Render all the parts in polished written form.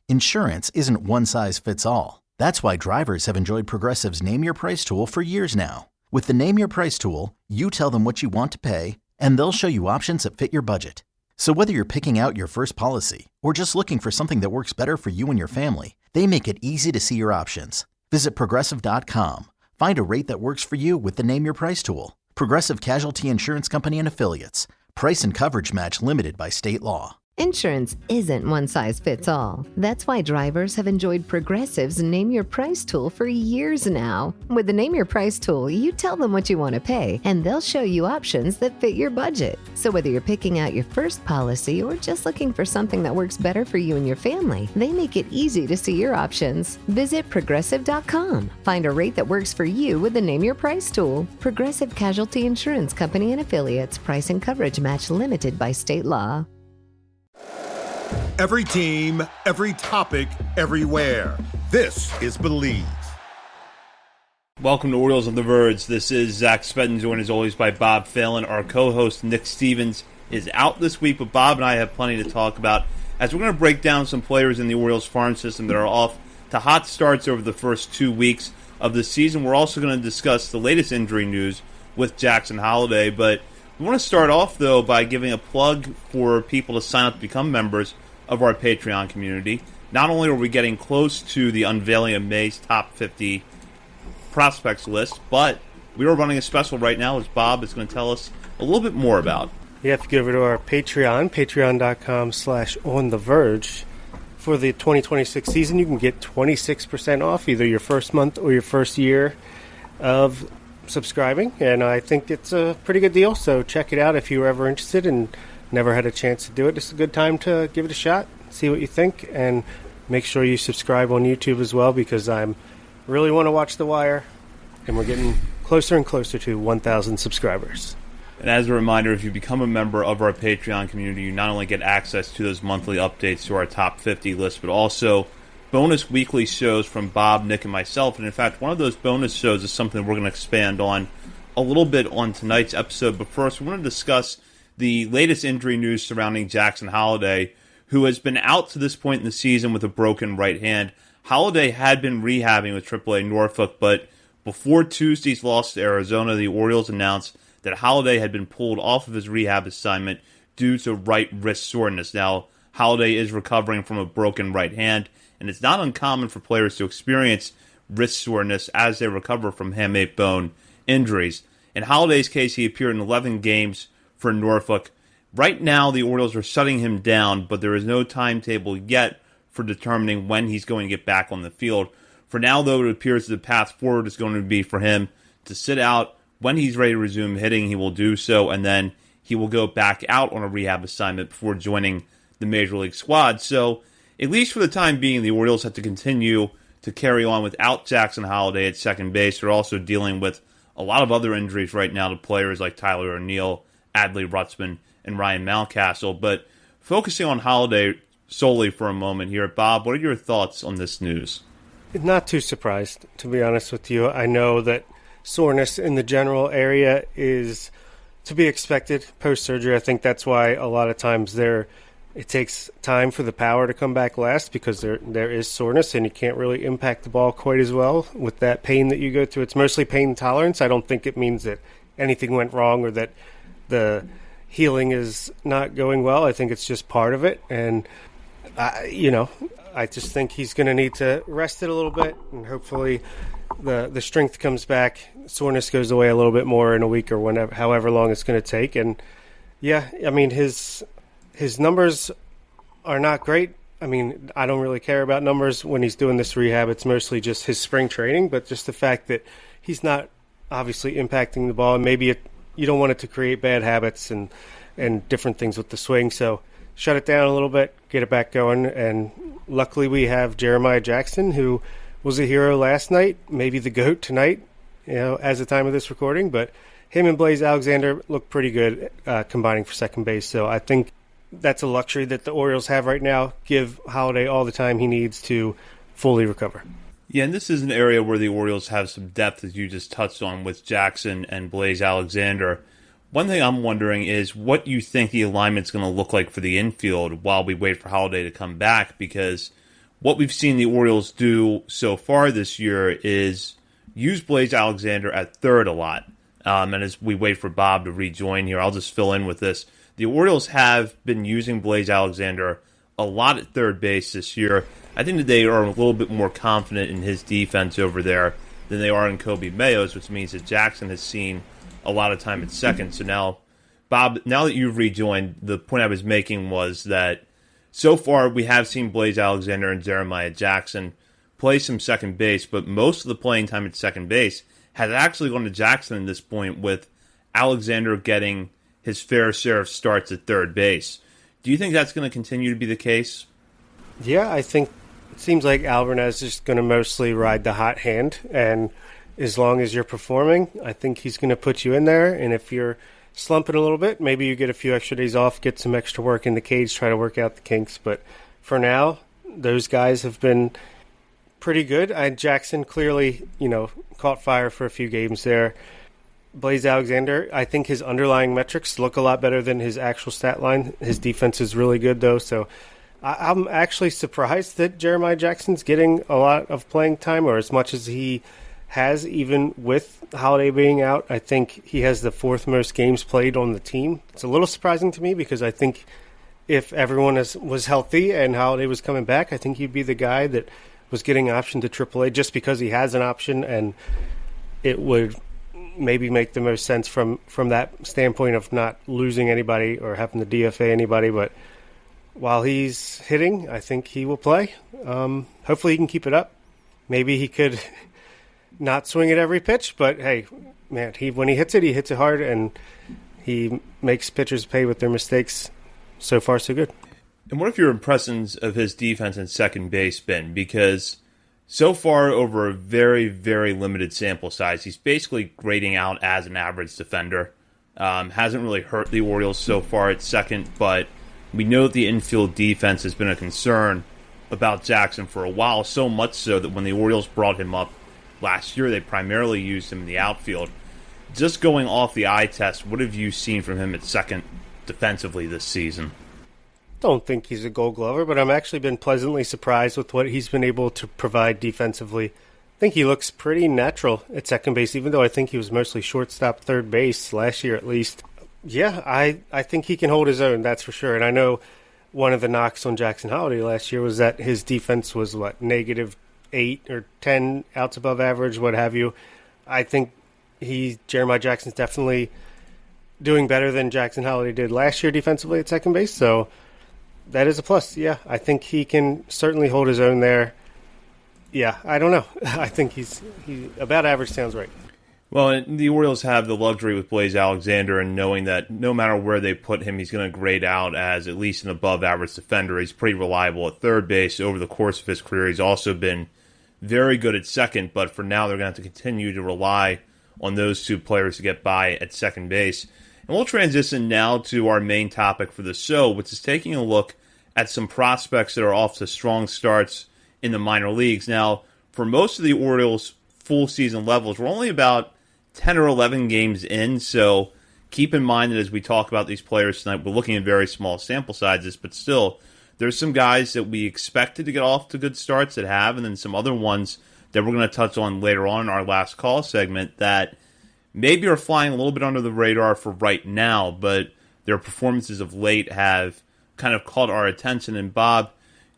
Insurance isn't one size fits all. That's why drivers have enjoyed Progressive's Name Your Price tool for years now. With the Name Your Price tool, you tell them what you want to pay, and they'll show you options that fit your budget. So whether you're picking out your first policy or just looking for something that works better for you and your family, they make it easy to see your options. Visit Progressive.com. Find a rate that works for you with the Name Your Price tool. Progressive Casualty Insurance Company and Affiliates. Price and coverage match limited by state law. Insurance isn't one size fits all. That's why drivers have enjoyed Progressive's Name Your Price tool for years now. With the Name Your Price tool, you tell them what you want to pay, and they'll show you options that fit your budget. So whether you're picking out your first policy or just looking for something that works better for you and your family, they make it easy to see your options. Visit Progressive.com. Find a rate that works for you with the Name Your Price tool. Progressive Casualty Insurance Company and Affiliates. Price and coverage match limited by state law. Every team, every topic, everywhere. This is Believe. Welcome to Orioles on the Verge. This is Zach Spedden, joined as always by Bob Phelan. Our co-host Nick Stevens is out this week, but Bob and I have plenty to talk about as we're going to break down some players in the Orioles farm system that are off to hot starts over the first 2 weeks of the season. We're also going to discuss the latest injury news with Jackson Holliday, but we want to start off, though, by giving a plug for people to sign up to become members of our Patreon community. Not only are we getting close to the unveiling of May's top 50 prospects list, but we are running a special right now, as Bob is going to tell us a little bit more about. You have to go over to our Patreon, patreon.com/ontheverge. For the 2026 season, you can get 26% off either your first month or your first year of subscribing, and I think it's a pretty good deal, so check it out if you were ever interested and never had a chance to do it. It's a good time to give it a shot, see what you think, and make sure you subscribe on YouTube as well, because I really want to watch The Wire, and we're getting closer and closer to 1,000 subscribers. And as a reminder, if you become a member of our Patreon community, you not only get access to those monthly updates to our top 50 list, but also bonus weekly shows from Bob, Nick, and myself. And in fact, one of those bonus shows is something we're going to expand on a little bit on tonight's episode. But first, we want to discuss the latest injury news surrounding Jackson Holliday, who has been out to this point in the season with a broken right hand. Holliday had been rehabbing with AAA Norfolk, but before Tuesday's loss to Arizona, the Orioles announced that Holliday had been pulled off of his rehab assignment due to right wrist soreness. Now, Holliday is recovering from a broken right hand, and it's not uncommon for players to experience wrist soreness as they recover from hamate bone injuries. In Holliday's case, he appeared in 11 games for Norfolk. Right now, the Orioles are shutting him down, but there is no timetable yet for determining when he's going to get back on the field. For now, though, it appears the path forward is going to be for him to sit out. When he's ready to resume hitting, he will do so, and then he will go back out on a rehab assignment before joining the Major League squad. So, at least for the time being, the Orioles have to continue to carry on without Jackson Holliday at second base. They're also dealing with a lot of other injuries right now to players like Tyler O'Neill, Adley Rutzman, and Ryan Mountcastle. But focusing on Holliday solely for a moment here, Bob, what are your thoughts on this news? Not too surprised, to be honest with you. I know that soreness in the general area is to be expected post-surgery. I think that's why a lot of times it takes time for the power to come back last, because there is soreness and you can't really impact the ball quite as well with that pain that you go through. It's mostly pain tolerance. I don't think it means that anything went wrong or that the healing is not going well. I think it's just part of it, and I just think he's going to need to rest it a little bit, and hopefully the strength comes back, soreness goes away a little bit more in a week or whenever, however long it's going to take. And yeah, I mean, his numbers are not great. I mean, I don't really care about numbers when he's doing this rehab. It's mostly just his spring training, but just the fact that he's not obviously impacting the ball, and maybe you don't want it to create bad habits and different things with the swing. So shut it down a little bit, get it back going. And luckily we have Jeremiah Jackson, who was a hero last night, maybe the GOAT tonight, as the time of this recording. But him and Blaze Alexander look pretty good combining for second base. So I think that's a luxury that the Orioles have right now. Give Holliday all the time he needs to fully recover. Yeah, and this is an area where the Orioles have some depth, as you just touched on, with Jackson and Blaze Alexander. One thing I'm wondering is what you think the alignment's going to look like for the infield while we wait for Holliday to come back, because what we've seen the Orioles do so far this year is use Blaze Alexander at third a lot. And as we wait for Bob to rejoin here, I'll just fill in with this. The Orioles have been using Blaze Alexander a lot at third base this year. I think that they are a little bit more confident in his defense over there than they are in Kobe Mayo's, which means that Jackson has seen a lot of time at second. So now, Bob, now that you've rejoined, the point I was making was that so far we have seen Blaze Alexander and Jeremiah Jackson play some second base, but most of the playing time at second base has actually gone to Jackson at this point, with Alexander getting his fair share of starts at third base. Do you think that's going to continue to be the case? Yeah, I think it seems like Alvarez is going to mostly ride the hot hand, and as long as you're performing, I think he's going to put you in there. And if you're slumping a little bit, maybe you get a few extra days off, get some extra work in the cage, try to work out the kinks. But for now, those guys have been pretty good. Jackson clearly, caught fire for a few games there. Blaze Alexander, I think his underlying metrics look a lot better than his actual stat line. His defense is really good, though, so I'm actually surprised that Jeremiah Jackson's getting a lot of playing time, or as much as he has, even with Holiday being out. I think he has the fourth most games played on the team. It's a little surprising to me because I think if everyone was healthy and Holiday was coming back, I think he'd be the guy that was getting an option to AAA just because he has an option, and it would maybe make the most sense from that standpoint of not losing anybody or having to DFA anybody. But while he's hitting, I think he will play. Hopefully he can keep it up. Maybe he could not swing at every pitch, but hey, man, when he hits it hard, and he makes pitchers pay with their mistakes. So far, so good. And what have your impressions of his defense and second base been? Because so far, over a very, very limited sample size, he's basically grading out as an average defender. Hasn't really hurt the Orioles so far at second, but we know that the infield defense has been a concern about Jackson for a while, so much so that when the Orioles brought him up last year, they primarily used him in the outfield. Just going off the eye test, what have you seen from him at second defensively this season? Don't think he's a Gold Glover, but I'm actually been pleasantly surprised with what he's been able to provide defensively. I think he looks pretty natural at second base, even though I think he was mostly shortstop, third base last year at least. Yeah, I think he can hold his own, that's for sure. And I know one of the knocks on Jackson Holiday last year was that his defense was, -8 or 10 outs above average, what have you. I think Jeremiah Jackson's definitely doing better than Jackson Holiday did last year defensively at second base, so that is a plus. Yeah, I think he can certainly hold his own there. Yeah, I don't know. I think he's about average sounds right. Well, the Orioles have the luxury with Blaze Alexander and knowing that no matter where they put him, he's going to grade out as at least an above-average defender. He's pretty reliable at third base over the course of his career. He's also been very good at second, but for now they're going to have to continue to rely on those two players to get by at second base. And we'll transition now to our main topic for the show, which is taking a look at some prospects that are off to strong starts in the minor leagues. Now, for most of the Orioles' full season levels, we're only about 10 or 11 games in, so keep in mind that as we talk about these players tonight, we're looking at very small sample sizes, but still, there's some guys that we expected to get off to good starts that have, and then some other ones that we're going to touch on later on in our last call segment that maybe are flying a little bit under the radar for right now, but their performances of late have kind of caught our attention. And Bob,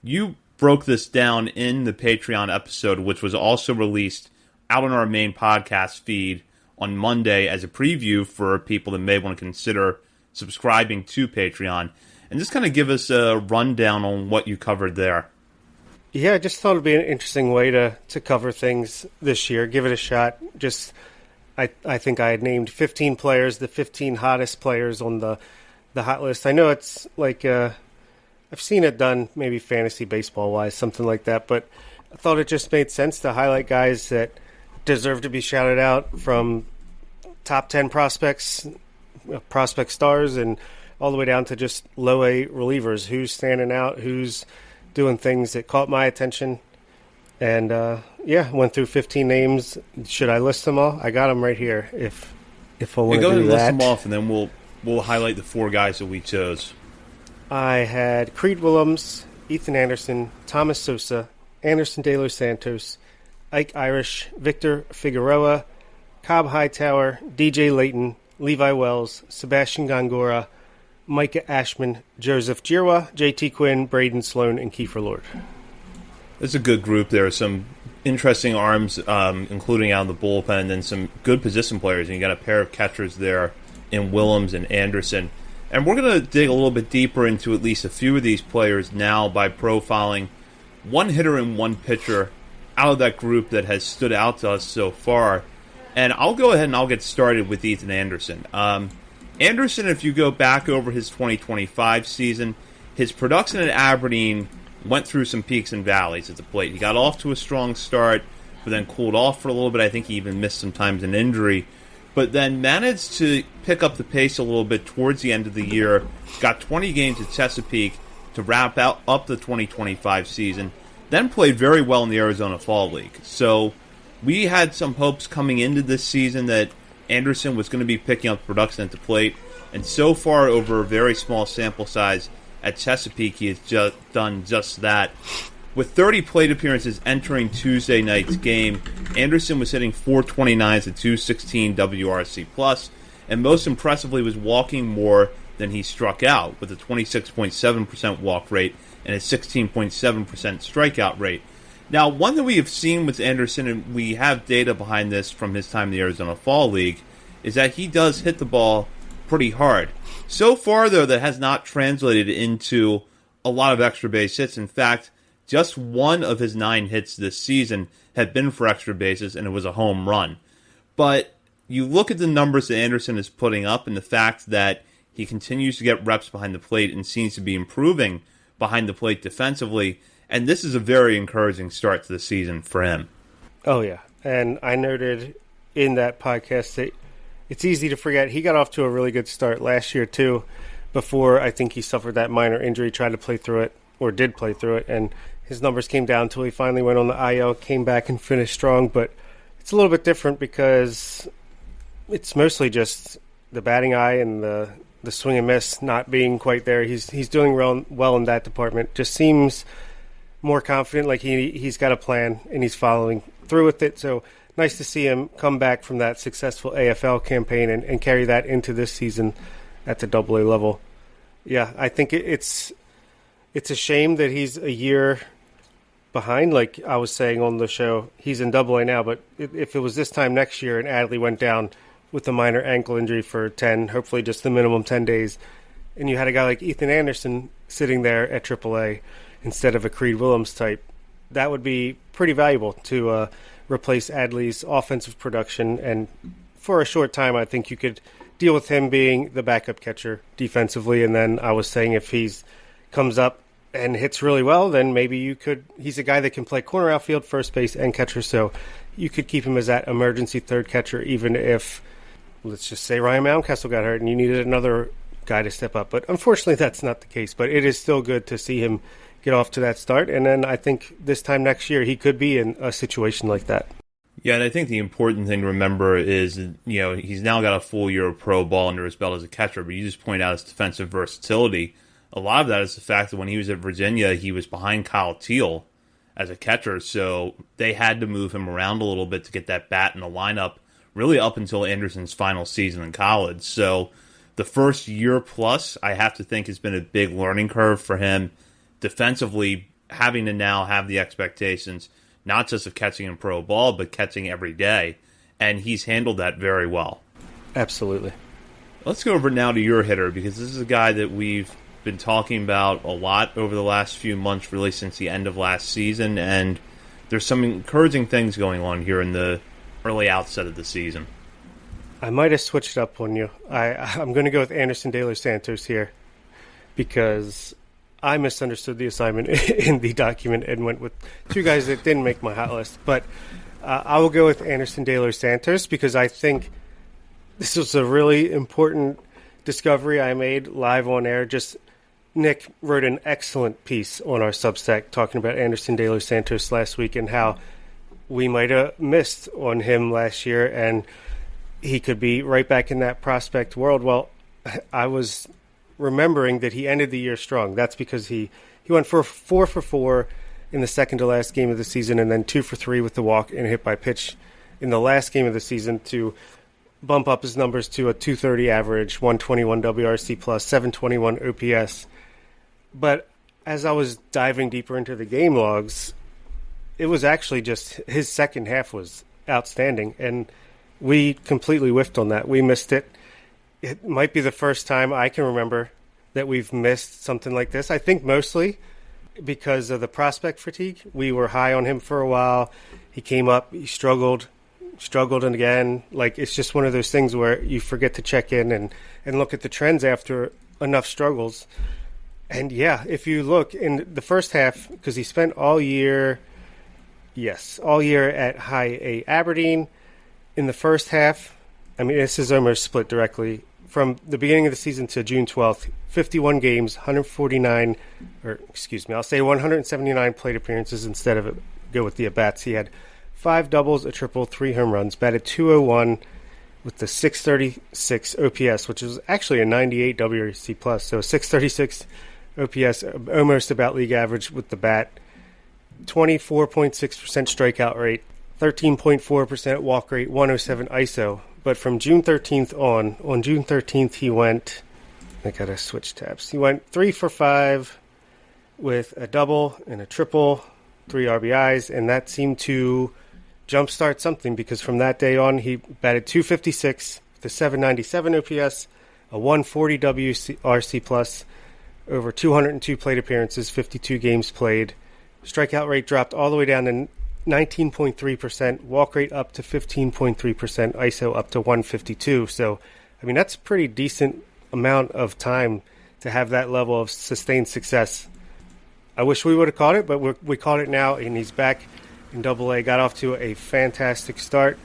you broke this down in the Patreon episode, which was also released out on our main podcast feed on Monday as a preview for people that may want to consider subscribing to Patreon. And just kind of give us a rundown on what you covered there. Yeah, I just thought it'd be an interesting way to cover things this year. Give it a shot. I think I had named 15 players, the 15 hottest players on the hot list. I know it's like I've seen it done maybe fantasy baseball-wise, something like that, but I thought it just made sense to highlight guys that deserve to be shouted out, from top 10 prospects, prospect stars, and all the way down to just low-A relievers. Who's standing out, who's doing things that caught my attention. And, went through 15 names. Should I list them all? I got them right here if I want to do that. Go ahead and list them off, and then we'll highlight the four guys that we chose. I had Creed Willems, Ethan Anderson, Thomas Sosa, Anderson De Los Santos, Ike Irish, Victor Figueroa, Cobb Hightower, DJ Layton, Levi Wells, Sebastian Gongora, Micah Ashman, Joseph Jirwa, JT Quinn, Braden Sloan, and Kiefer Lord. It's a good group. There are some interesting arms, including out in the bullpen, and then some good position players. And you got a pair of catchers there in Willems and Anderson. And we're going to dig a little bit deeper into at least a few of these players now by profiling one hitter and one pitcher out of that group that has stood out to us so far. And I'll go ahead and I'll get started with Ethan Anderson. Anderson, if you go back over his 2025 season, his production at Aberdeen went through some peaks and valleys at the plate. He got off to a strong start, but then cooled off for a little bit. I think he even missed some times an injury, but then managed to pick up the pace a little bit towards the end of the year, got 20 games at Chesapeake to wrap up the 2025 season, then played very well in the Arizona Fall League. So we had some hopes coming into this season that Anderson was going to be picking up production at the plate, and so far over a very small sample size at Chesapeake, he has done just that. With 30 plate appearances entering Tuesday night's game, Anderson was hitting .429s at .216 WRC+, and most impressively was walking more than he struck out, with a 26.7% walk rate and a 16.7% strikeout rate. Now, one that we have seen with Anderson, and we have data behind this from his time in the Arizona Fall League, is that he does hit the ball pretty hard. So far, though, that has not translated into a lot of extra base hits. In fact, just one of his 9 hits this season had been for extra bases, and it was a home run. But you look at the numbers that Anderson is putting up and the fact that he continues to get reps behind the plate and seems to be improving behind the plate defensively, and this is a very encouraging start to the season for him. Oh, yeah. And I noted in that podcast that it's easy to forget he got off to a really good start last year, too, before I think he suffered that minor injury, tried to play through it, or did play through it, and his numbers came down until he finally went on the IL, came back and finished strong. But it's a little bit different because it's mostly just the batting eye and the swing and miss not being quite there. He's doing well in that department. Just seems more confident, like he's got a plan and he's following through with it. So nice to see him come back from that successful AFL campaign and carry that into this season at the AA level. Yeah, I think it's a shame that he's a year behind. Like I was saying on the show, he's in AA now, but if it was this time next year and Adley went down with a minor ankle injury for 10, hopefully just the minimum 10 days, and you had a guy like Ethan Anderson sitting there at AAA instead of a Creed Willems type, that would be pretty valuable to replace Adley's offensive production. And for a short time, I think you could deal with him being the backup catcher defensively. And then I was saying if he's comes up and hits really well, then maybe he's a guy that can play corner outfield, first base, and catcher. So you could keep him as that emergency third catcher, even if, let's just say, Ryan Mountcastle got hurt and you needed another guy to step up. But unfortunately, that's not the case. But it is still good to see him get off to that start. And then I think this time next year, he could be in a situation like that. Yeah, and I think the important thing to remember is, he's now got a full year of pro ball under his belt as a catcher, but you just point out his defensive versatility. A lot of that is the fact that when he was at Virginia, he was behind Kyle Teal as a catcher, so they had to move him around a little bit to get that bat in the lineup, really up until Anderson's final season in college. So the first year plus, I have to think, has been a big learning curve for him defensively, having to now have the expectations, not just of catching in pro ball, but catching every day, and he's handled that very well. Absolutely. Let's go over now to your hitter, because this is a guy that we've been talking about a lot over the last few months, really since the end of last season, and there's some encouraging things going on here in the early outset of the season. I might have switched up on you. I'm going to go with Anderson De Los Santos here because I misunderstood the assignment in the document and went with two guys that didn't make my hot list. But I will go with Anderson De Los Santos because I think this was a really important discovery I made live on air. Just Nick wrote an excellent piece on our Substack talking about Anderson De Los Santos last week and how we might have missed on him last year and he could be right back in that prospect world. Well, I was remembering that he ended the year strong. That's because he He went for 4 for 4 in the second to last game of the season, and then 2 for 3 with the walk and hit by pitch in the last game of the season to bump up his numbers to a 230 average, 121 WRC plus, 721 OPS. But as I was diving deeper into the game logs, it was actually just his second half was outstanding, and we completely whiffed on that. We missed it. It might be the first time I can remember that we've missed something like this. I think mostly because of the prospect fatigue. We were high on him for a while. He came up, he struggled and again. Like, it's just one of those things where you forget to check in and look at the trends after enough struggles. And yeah, if you look in the first half, because he spent all year at high A Aberdeen. In the first half, I mean, this is almost split directly. From the beginning of the season to June 12th, 51 games, 179 plate appearances instead of go with the at-bats. He had 5 doubles, a triple, 3 home runs, batted .201 with the 636 OPS, which is actually a 98 WRC plus, so 636 OPS, almost about league average with the bat. 24.6% strikeout rate, 13.4% walk rate, 107 ISO. But from June 13th on June 13th he went, I gotta switch tabs. He went 3 for 5 with a double and a triple, 3 RBIs, and that seemed to jumpstart something, because from that day on he batted .256 with a 797 OPS, a 140 WRC plus, over 202 plate appearances, 52 games played. Strikeout rate dropped all the way down to 19.3%, walk rate up to 15.3%, ISO up to 152. So, I mean, that's a pretty decent amount of time to have that level of sustained success. I wish we would have caught it, but we caught it now, and he's back in Double-A. Got off to a fantastic start,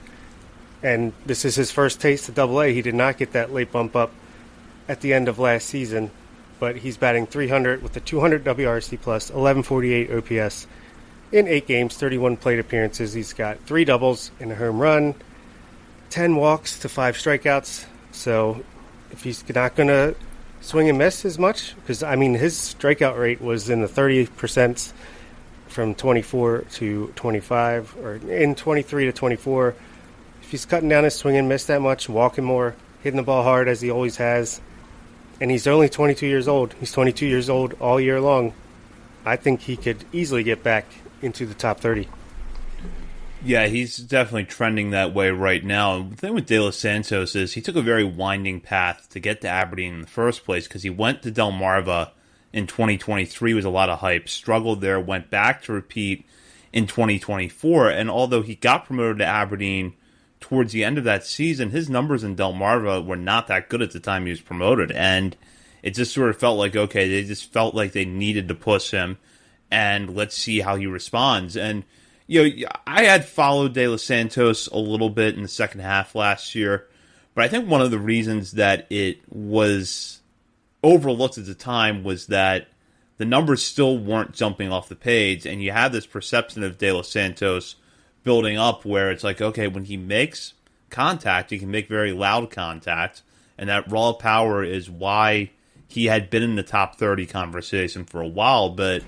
and this is his first taste of Double-A. He did not get that late bump up at the end of last season, but he's batting .300 with a 200 WRC plus, 1148 OPS in 8 games, 31 plate appearances. He's got 3 doubles and a home run, 10 walks to 5 strikeouts. So if he's not going to swing and miss as much, because, I mean, his strikeout rate was in the 30% from 24 to 25, or in 23 to 24. If he's cutting down his swing and miss that much, walking more, hitting the ball hard as he always has, and he's only 22 years old. He's 22 years old all year long. I think he could easily get back into the top 30. Yeah, he's definitely trending that way right now. The thing with De Los Santos is he took a very winding path to get to Aberdeen in the first place, because he went to Delmarva in 2023 with a lot of hype, struggled there, went back to repeat in 2024, and although he got promoted to Aberdeen towards the end of that season, his numbers in Delmarva were not that good at the time he was promoted, and it just sort of felt like, okay, they just felt like they needed to push him, and let's see how he responds. And, you know, I had followed De Los Santos a little bit in the second half last year, but I think one of the reasons that it was overlooked at the time was that the numbers still weren't jumping off the page, and you have this perception of De Los Santos building up where it's like, okay, when he makes contact, he can make very loud contact, and that raw power is why he had been in the top 30 conversation for a while, but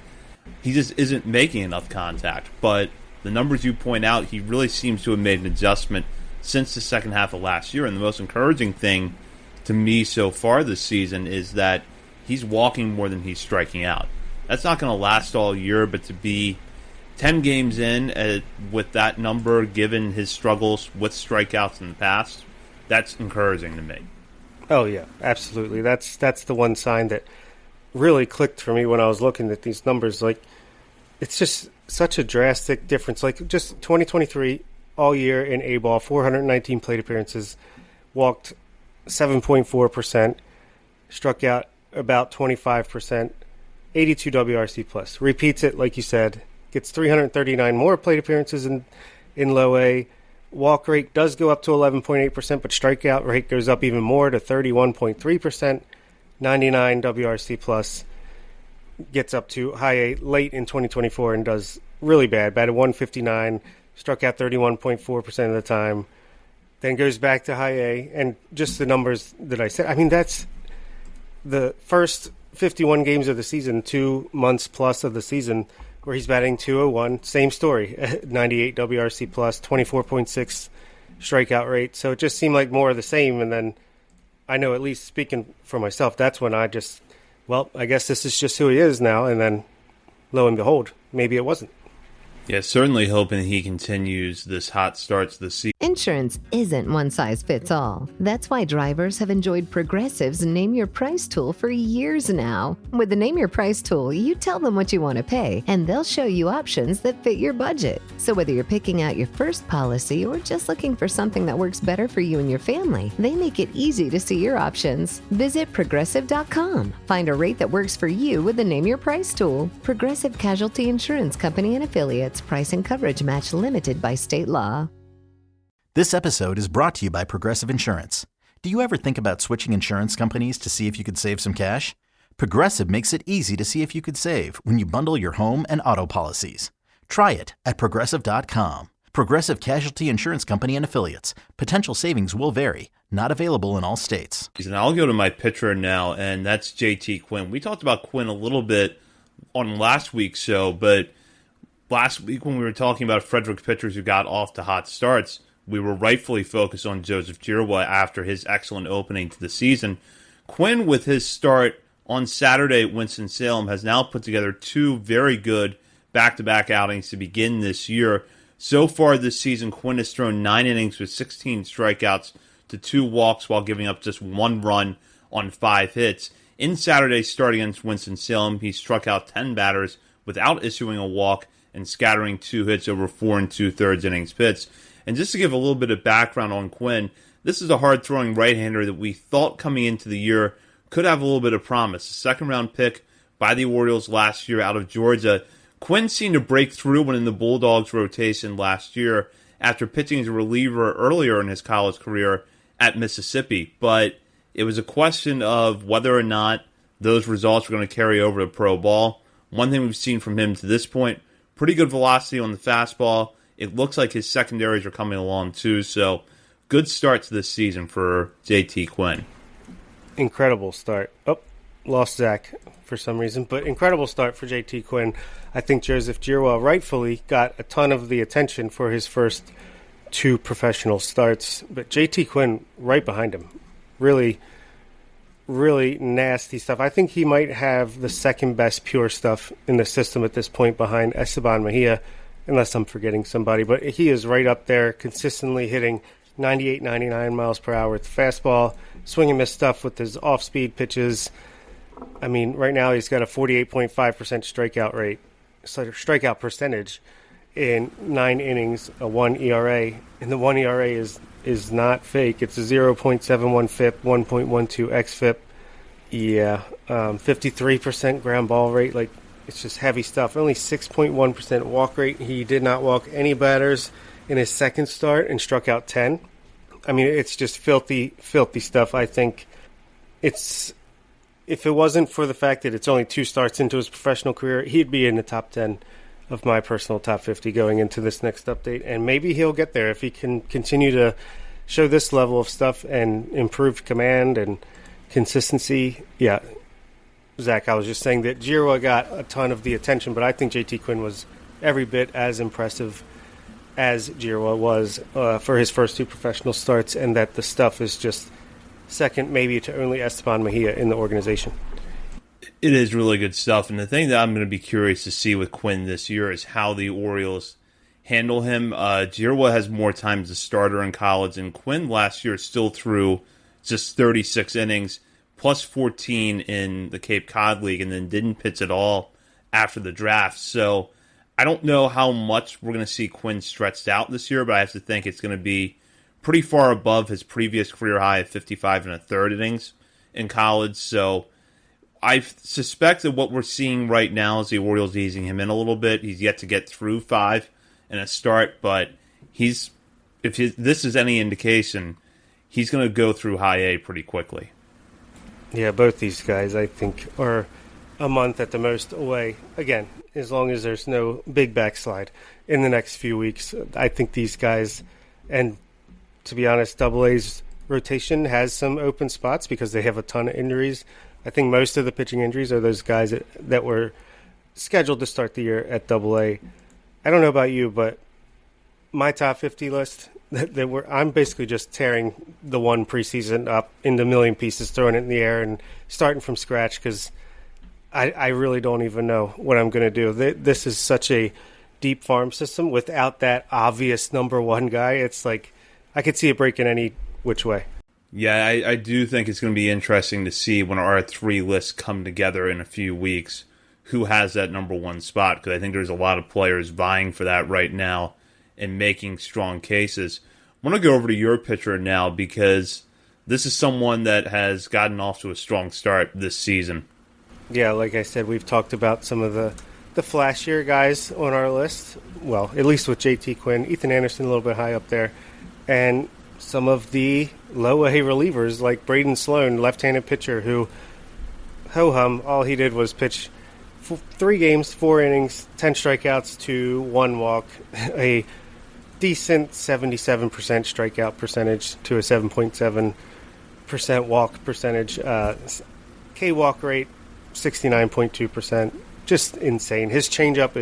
he just isn't making enough contact. But the numbers you point out, he really seems to have made an adjustment since the second half of last year, and the most encouraging thing to me so far this season is that he's walking more than he's striking out. That's not going to last all year, but to be 10 games in with that number, given his struggles with strikeouts in the past, that's encouraging to me. Oh, yeah, absolutely. That's the one sign that really clicked for me when I was looking at these numbers. Like, it's just such a drastic difference. Like, just 2023, all year in A-ball, 419 plate appearances, walked 7.4%, struck out about 25%, 82 WRC plus. Repeats it, like you said, gets 339 more plate appearances in low A. Walk rate does go up to 11.8%, but strikeout rate goes up even more to 31.3%, 99 WRC plus. Gets up to high A late in 2024 and does really bad. Batted 159, struck out 31.4% of the time. Then goes back to high A, and just the numbers that I said. I mean, that's the first 51 games of the season, 2 months plus of the season, where he's batting .201. Same story, 98 WRC plus, 24.6 strikeout rate. So it just seemed like more of the same. And then I know, at least speaking for myself, that's when I just, I guess this is just who he is now. And then lo and behold, maybe it wasn't. Yeah, certainly hoping he continues this hot start to the season. Insurance isn't one size fits all. That's why drivers have enjoyed Progressive's Name Your Price tool for years now. With the Name Your Price tool, you tell them what you want to pay, and they'll show you options that fit your budget. So whether you're picking out your first policy or just looking for something that works better for you and your family, they make it easy to see your options. Visit Progressive.com. Find a rate that works for you with the Name Your Price tool. Progressive Casualty Insurance Company and Affiliates. Price and coverage match limited by state law. This episode is brought to you by Progressive Insurance. Do you ever think about switching insurance companies to see if you could save some cash? Progressive makes it easy to see if you could save when you bundle your home and auto policies. Try it at Progressive.com. Progressive Casualty Insurance Company and Affiliates. Potential savings will vary. Not available in all states. And I'll go to my pitcher now, and that's JT Quinn. We talked about Quinn a little bit on last week's show, but last week when we were talking about Frederick's pitchers who got off to hot starts, we were rightfully focused on Joseph Giroux after his excellent opening to the season. Quinn, with his start on Saturday at Winston-Salem, has now put together 2 very good back-to-back outings to begin this year. So far this season, Quinn has thrown 9 innings with 16 strikeouts to 2 walks while giving up just 1 run on 5 hits. In Saturday's start against Winston-Salem, he struck out 10 batters without issuing a walk and scattering 2 hits over 4 2/3 innings pitched. And just to give a little bit of background on Quinn, this is a hard-throwing right-hander that we thought coming into the year could have a little bit of promise. A second-round pick by the Orioles last year out of Georgia. Quinn seemed to break through when in the Bulldogs rotation last year after pitching as a reliever earlier in his college career at Mississippi. But it was a question of whether or not those results were going to carry over to pro ball. One thing we've seen from him to this point, pretty good velocity on the fastball. It looks like his secondaries are coming along too, so good start to this season for JT Quinn. Incredible start. Oh, lost Zach for some reason, but incredible start for JT Quinn. I think Joseph Giroux rightfully got a ton of the attention for his first 2 professional starts, but JT Quinn right behind him. Really, really nasty stuff. I think he might have the second best pure stuff in the system at this point behind Esteban Mejia, unless I'm forgetting somebody, but he is right up there, consistently hitting 98, 99 miles per hour with the fastball, swing and miss stuff with his off-speed pitches. I mean, right now he's got a 48.5% strikeout percentage in 9 innings, a 1 ERA, and the 1 ERA is not fake. It's a 0.71 FIP, 1.12 xFIP. Yeah, 53% ground ball rate, it's just heavy stuff. Only 6.1% walk rate. He did not walk any batters in his second start and struck out 10. I mean, it's just filthy, filthy stuff. I think if it wasn't for the fact that it's only 2 starts into his professional career, he'd be in the top 10 of my personal top 50 going into this next update. And maybe he'll get there if he can continue to show this level of stuff and improved command and consistency. Yeah. Zach, I was just saying that Giroux got a ton of the attention, but I think JT Quinn was every bit as impressive as Giroux was for his first 2 professional starts, and that the stuff is just second maybe to only Esteban Mejia in the organization. It is really good stuff, and the thing that I'm going to be curious to see with Quinn this year is how the Orioles handle him. Giroux has more time as a starter in college, and Quinn last year still threw just 36 innings, plus 14 in the Cape Cod League, and then didn't pitch at all after the draft. So I don't know how much we're going to see Quinn stretched out this year, but I have to think it's going to be pretty far above his previous career high of 55 1/3 innings in college. So I suspect that what we're seeing right now is the Orioles easing him in a little bit. He's yet to get through 5 in a start, but this is any indication, he's going to go through high A pretty quickly. Yeah, both these guys, I think, are a month at the most away. Again, as long as there's no big backslide in the next few weeks. I think these guys, and to be honest, Double A's rotation has some open spots because they have a ton of injuries. I think most of the pitching injuries are those guys that were scheduled to start the year at Double-A. I don't know about you, but my top 50 list, I'm basically just tearing the one preseason up into a million pieces, throwing it in the air and starting from scratch because I really don't even know what I'm going to do. This is such a deep farm system without that obvious number one guy. It's like I could see it breaking any which way. Yeah, I do think it's going to be interesting to see when our three lists come together in a few weeks who has that number one spot, because I think there's a lot of players vying for that right now and making strong cases. I want to go over to your pitcher now because this is someone that has gotten off to a strong start this season. Yeah, like I said, we've talked about some of the flashier guys on our list. Well, at least with JT Quinn, Ethan Anderson a little bit high up there, and some of the low-A relievers like Braden Sloan, left-handed pitcher who, ho-hum, all he did was pitch 3 games, 4 innings, 10 strikeouts to 1 walk, a decent 77% strikeout percentage to a 7.7% walk percentage, K-walk rate 69.2%, just insane. His changeup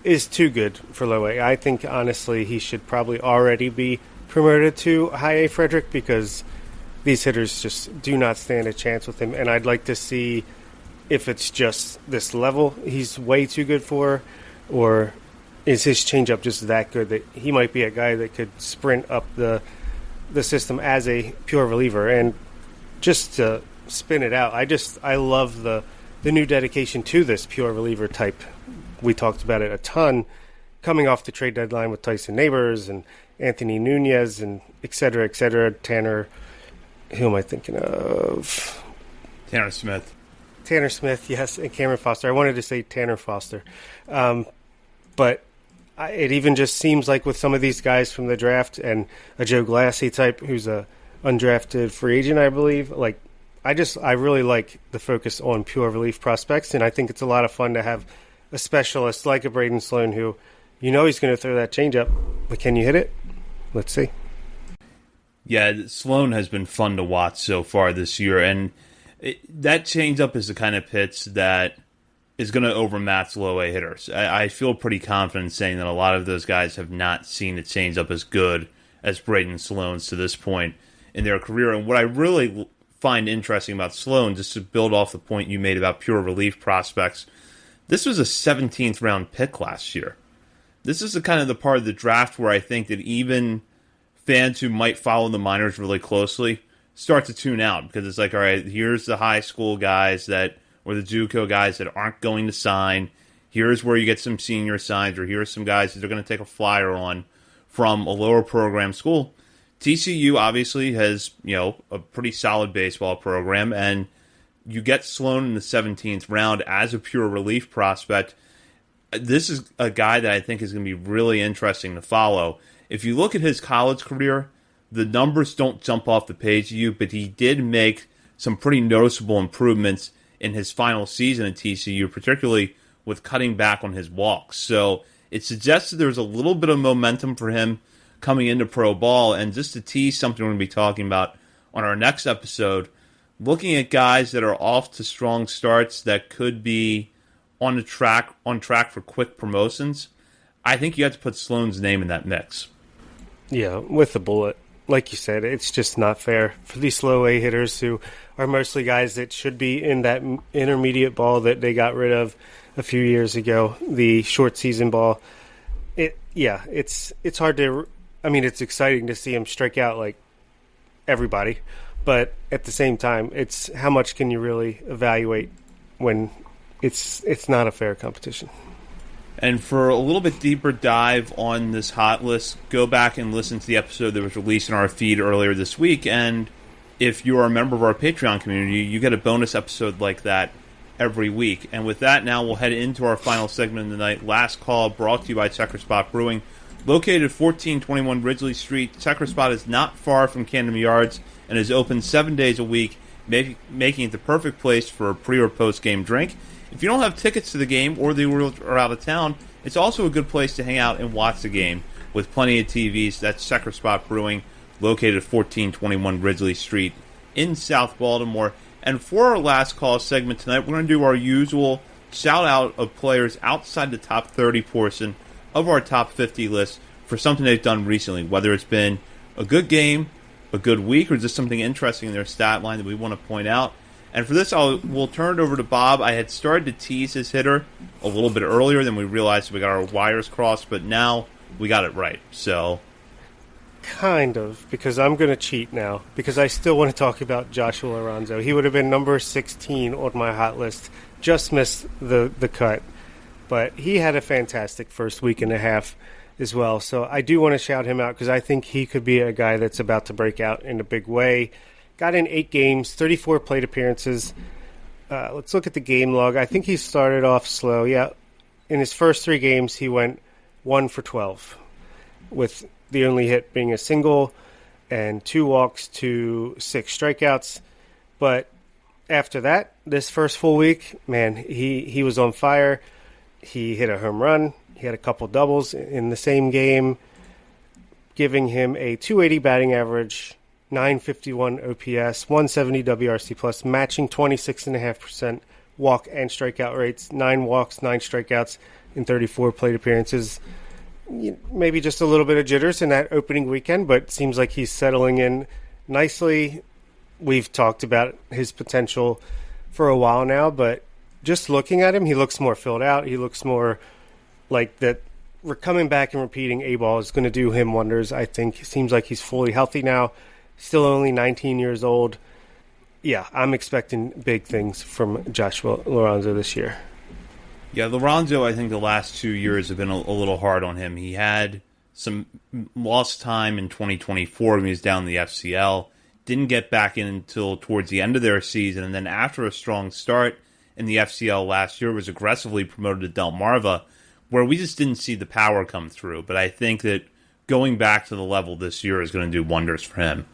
is too good for low-A. I think, honestly, he should probably already be promoted to high-A Frederick because these hitters just do not stand a chance with him, and I'd like to see if it's just this level he's way too good for, or is his changeup just that good that he might be a guy that could sprint up the system as a pure reliever. And just to spin it out, I love the new dedication to this pure reliever type. We talked about it a ton coming off the trade deadline with Tyson Neighbors and Anthony Nunez and et cetera, Tanner, who am I thinking of? Tanner Smith, yes, and Cameron Foster. I wanted to say Tanner Foster. But it even just seems like with some of these guys from the draft and a Joe Glassie type who's a undrafted free agent, I believe, like I really like the focus on pure relief prospects, and I think it's a lot of fun to have a specialist like a Braden Sloan who he's going to throw that changeup, but can you hit it? Let's see. Yeah, Sloan has been fun to watch so far this year, and that changeup is the kind of pitch that is going to overmatch low-A hitters. I feel pretty confident saying that a lot of those guys have not seen a changeup as good as Braden Sloan's to this point in their career. And what I really find interesting about Sloan, just to build off the point you made about pure relief prospects, this was a 17th round pick last year. This is the kind of the part of the draft where I think that even fans who might follow the minors really closely start to tune out because it's like, all right, here's the high school guys or the JUCO guys that aren't going to sign. Here's where you get some senior signs, or here's some guys that are going to take a flyer on from a lower program school. TCU obviously has, a pretty solid baseball program, and you get Sloan in the 17th round as a pure relief prospect. This is a guy that I think is going to be really interesting to follow. If you look at his college career, the numbers don't jump off the page to you, but he did make some pretty noticeable improvements in his final season at TCU, particularly with cutting back on his walks. So it suggests that there's a little bit of momentum for him coming into pro ball. And just to tease something we're going to be talking about on our next episode, looking at guys that are off to strong starts that could be on track for quick promotions, I think you have to put Sloan's name in that mix. Yeah, with a bullet. Like you said, it's just not fair for these low-A hitters who are mostly guys that should be in that intermediate ball that they got rid of a few years ago, the short season ball. It's hard to. I mean, it's exciting to see him strike out like everybody, but at the same time, it's how much can you really evaluate when it's not a fair competition. And for a little bit deeper dive on this hot list, go back and listen to the episode that was released in our feed earlier this week. And if you are a member of our Patreon community, you get a bonus episode like that every week. And with that, now we'll head into our final segment of the night. Last Call, brought to you by Checker Spot Brewing. Located at 1421 Ridgely Street, Checker Spot is not far from Camden Yards and is open 7 days a week, making it the perfect place for a pre- or post-game drink. If you don't have tickets to the game or the Orioles are out of town, it's also a good place to hang out and watch the game with plenty of TVs. That's Checker Spot Brewing, located at 1421 Ridgely Street in South Baltimore. And for our last call segment tonight, we're going to do our usual shout-out of players outside the top 30 portion of our top 50 list for something they've done recently, whether it's been a good game, a good week, or just something interesting in their stat line that we want to point out. And for this, we'll turn it over to Bob. I had started to tease his hitter a little bit earlier than we realized we got our wires crossed, but now we got it right. So, kind of, because I'm going to cheat now, because I still want to talk about Joshua Alonso. He would have been number 16 on my hot list. Just missed the cut. But he had a fantastic first week and a half as well. So I do want to shout him out because I think he could be a guy that's about to break out in a big way. Got in 8 games, 34 plate appearances. Let's look at the game log. I think he started off slow. Yeah, in his first 3 games, he went 1 for 12, with the only hit being a single and 2 walks to 6 strikeouts. But after that, this first full week, man, he was on fire. He hit a home run. He had a couple doubles in the same game, giving him a 280 batting average, 951 OPS, 170 WRC plus, matching 26.5% walk and strikeout rates, 9 walks, 9 strikeouts in 34 plate appearances. Maybe just a little bit of jitters in that opening weekend, but it seems like he's settling in nicely. We've talked about his potential for a while now, but just looking at him, he looks more filled out. He looks more like that. We're coming back and repeating A-ball is going to do him wonders. I think it seems like he's fully healthy now. Still only 19 years old. Yeah, I'm expecting big things from Joshua Alonso this year. Yeah, Alonso, I think the last 2 years have been a little hard on him. He had some lost time in 2024 when he was down in the FCL. Didn't get back in until towards the end of their season. And then after a strong start in the FCL last year, was aggressively promoted to Delmarva, where we just didn't see the power come through. But I think that going back to the level this year is going to do wonders for him.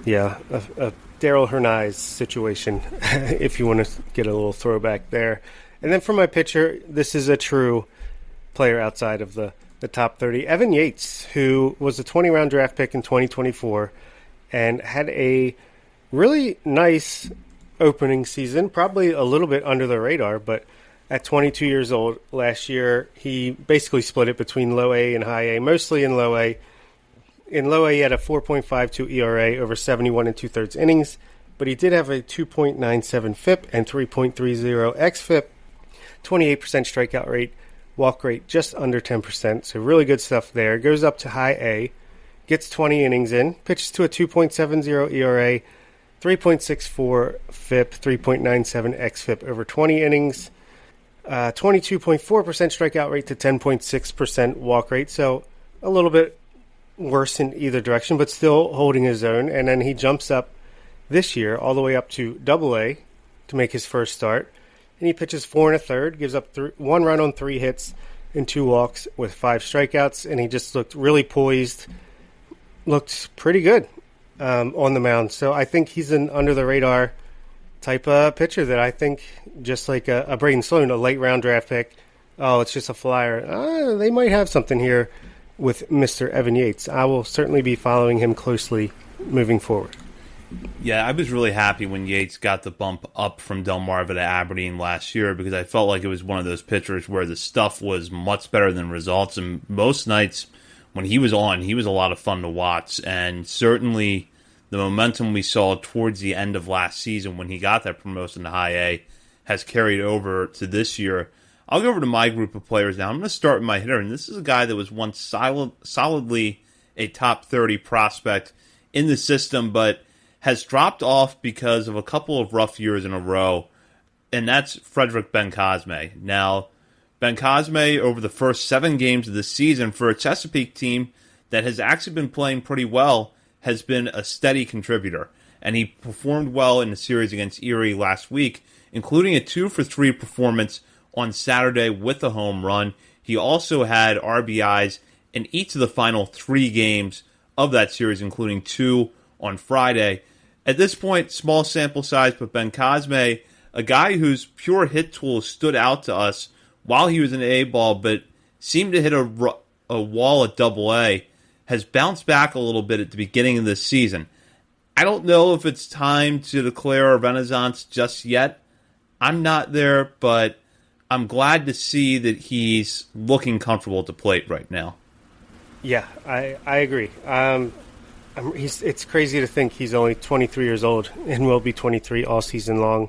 Yeah, a Daryl Hernandez situation, if you want to get a little throwback there. And then for my pitcher, this is a true player outside of the top 30. Evan Yates, who was a 20-round draft pick in 2024 and had a really nice opening season, probably a little bit under the radar, but at 22 years old last year, he basically split it between low A and high A, mostly in low A. In low A, he had a 4.52 ERA over 71 2/3 innings, but he did have a 2.97 FIP and 3.30 xFIP, 28% strikeout rate, walk rate just under 10%, so really good stuff there. Goes up to high A, gets 20 innings in, pitches to a 2.70 ERA, 3.64 FIP, 3.97 xFIP over 20 innings, 22.4% strikeout rate to 10.6% walk rate, so a little bit worse in either direction, but still holding his own. And then he jumps up this year all the way up to AA to make his first start. And he pitches 4 1/3, gives up 1 run on 3 hits and 2 walks with 5 strikeouts. And he just looked really poised, looked pretty good on the mound. So I think he's an under-the-radar type of pitcher that I think, just like a Braden Sloan, a late-round draft pick, oh, it's just a flyer. They might have something here with Mr. Evan Yates. I will certainly be following him closely moving forward. Yeah, I was really happy when Yates got the bump up from Delmarva to Aberdeen last year because I felt like it was one of those pitchers where the stuff was much better than results. And most nights when he was on, he was a lot of fun to watch. And certainly the momentum we saw towards the end of last season when he got that promotion to high A has carried over to this year. I'll go over to my group of players now. I'm going to start with my hitter, and this is a guy that was once solidly a top 30 prospect in the system, but has dropped off because of a couple of rough years in a row, and that's Frederick Bencosme. Now, Bencosme, over the first 7 games of the season for a Chesapeake team that has actually been playing pretty well, has been a steady contributor, and he performed well in the series against Erie last week, including a 2-for-3 performance on Saturday with a home run. He also had RBIs in each of the final 3 games of that series, including 2 on Friday. At this point, small sample size, but Bencosme, a guy whose pure hit tool stood out to us while he was in A-ball, but seemed to hit a wall at AA, has bounced back a little bit at the beginning of this season. I don't know if it's time to declare a renaissance just yet. I'm not there, but I'm glad to see that he's looking comfortable at the plate right now. Yeah, I agree. It's crazy to think he's only 23 years old and will be 23 all season long.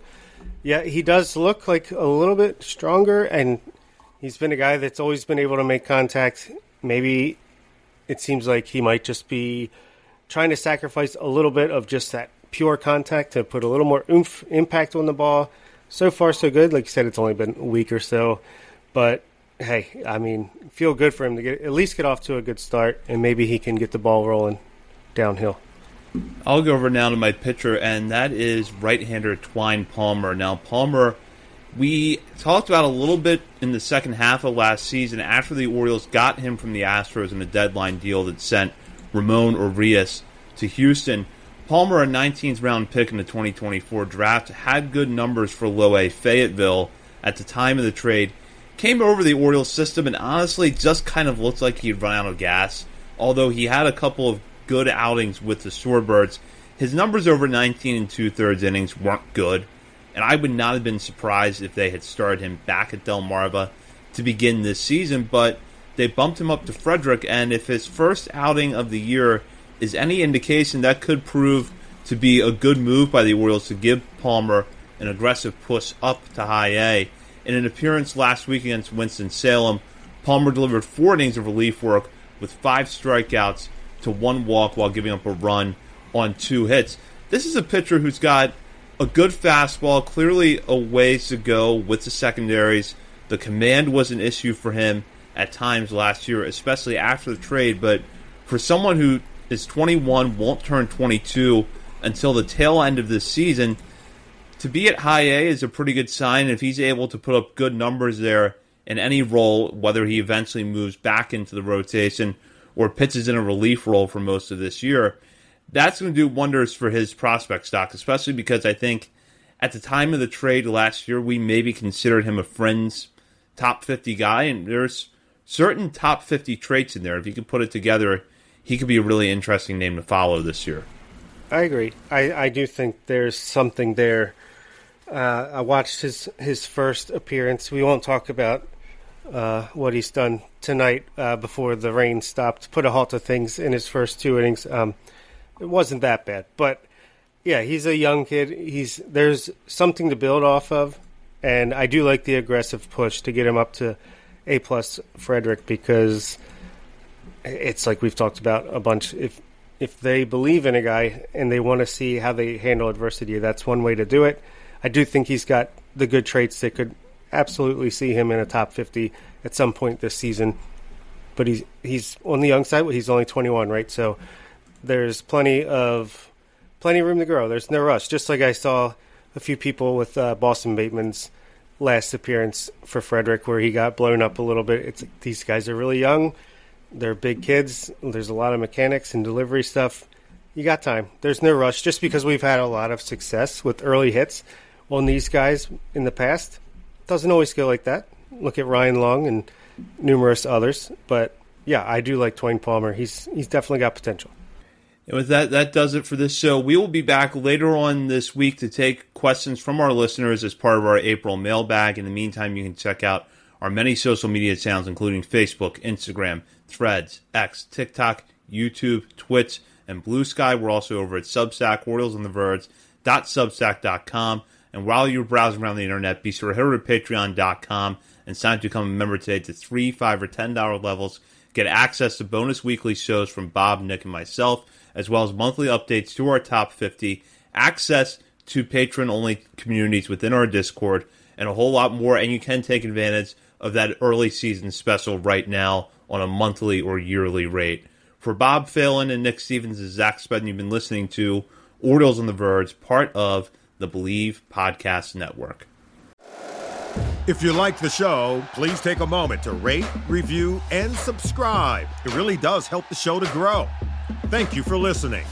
Yeah, he does look like a little bit stronger, and he's been a guy that's always been able to make contact. Maybe it seems like he might just be trying to sacrifice a little bit of just that pure contact to put a little more oomph impact on the ball. So far, so good. Like you said, it's only been a week or so. But, hey, I mean, feel good for him to at least get off to a good start, and maybe he can get the ball rolling downhill. I'll go over now to my pitcher, and that is right-hander Twine Palmer. Now, Palmer, we talked about a little bit in the second half of last season after the Orioles got him from the Astros in a deadline deal that sent Ramon Urias to Houston. Palmer, a 19th round pick in the 2024 draft, had good numbers for low A Fayetteville at the time of the trade. Came over the Orioles system and honestly just kind of looked like he'd run out of gas. Although he had a couple of good outings with the Shorebirds, his numbers over 19 2/3 innings weren't good. And I would not have been surprised if they had started him back at Delmarva to begin this season. But they bumped him up to Frederick, and if his first outing of the year is any indication, that could prove to be a good move by the Orioles to give Palmer an aggressive push up to high A. In an appearance last week against Winston-Salem, Palmer delivered 4 innings of relief work with 5 strikeouts to 1 walk while giving up a run on 2 hits. This is a pitcher who's got a good fastball, clearly a ways to go with the secondaries. The command was an issue for him at times last year, especially after the trade, but for someone who is 21, won't turn 22 until the tail end of this season, to be at high A is a pretty good sign. If he's able to put up good numbers there in any role, whether he eventually moves back into the rotation or pitches in a relief role for most of this year, that's going to do wonders for his prospect stock, especially because I think at the time of the trade last year, we maybe considered him a fringe top 50 guy, and there's certain top 50 traits in there. If you can put it together, he could be a really interesting name to follow this year. I agree. I do think there's something there. I watched his first appearance. We won't talk about what he's done tonight before the rain stopped, put a halt to things in his first 2 innings. It wasn't that bad. But, yeah, he's a young kid. There's something to build off of, and I do like the aggressive push to get him up to A-plus Frederick, because it's like we've talked about a bunch. If they believe in a guy and they want to see how they handle adversity, that's one way to do it. I do think he's got the good traits that could absolutely see him in a top 50 at some point this season. But he's on the young side. He's only 21, right? So there's plenty of room to grow. There's no rush. Just like I saw a few people with Boston Bateman's last appearance for Frederick, where he got blown up a little bit. It's like, these guys are really young. They're big kids. There's a lot of mechanics and delivery stuff. You got time. There's no rush. Just because we've had a lot of success with early hits on these guys in the past, doesn't always go like that. Look at Ryan Long and numerous others. But, yeah, I do like Twine Palmer. He's definitely got potential. And with that does it for this show. We will be back later on this week to take questions from our listeners as part of our April mailbag. In the meantime, you can check out our many social media channels, including Facebook, Instagram, Threads, X, TikTok, YouTube, Twitch, and Blue Sky. We're also over at Substack, OriolesOnTheVerge.substack.com. And while you're browsing around the internet, be sure to head over to Patreon.com and sign up to become a member today at the $3, $5, or $10 levels. Get access to bonus weekly shows from Bob, Nick, and myself, as well as monthly updates to our top 50, access to patron-only communities within our Discord, and a whole lot more. And you can take advantage of that early season special right now on a monthly or yearly rate. For Bob Phelan and Nick Stevens and Zach Spedden, you've been listening to Orioles on the Verge, part of the Believe Podcast Network. If you like the show, please take a moment to rate, review, and subscribe. It really does help the show to grow. Thank you for listening.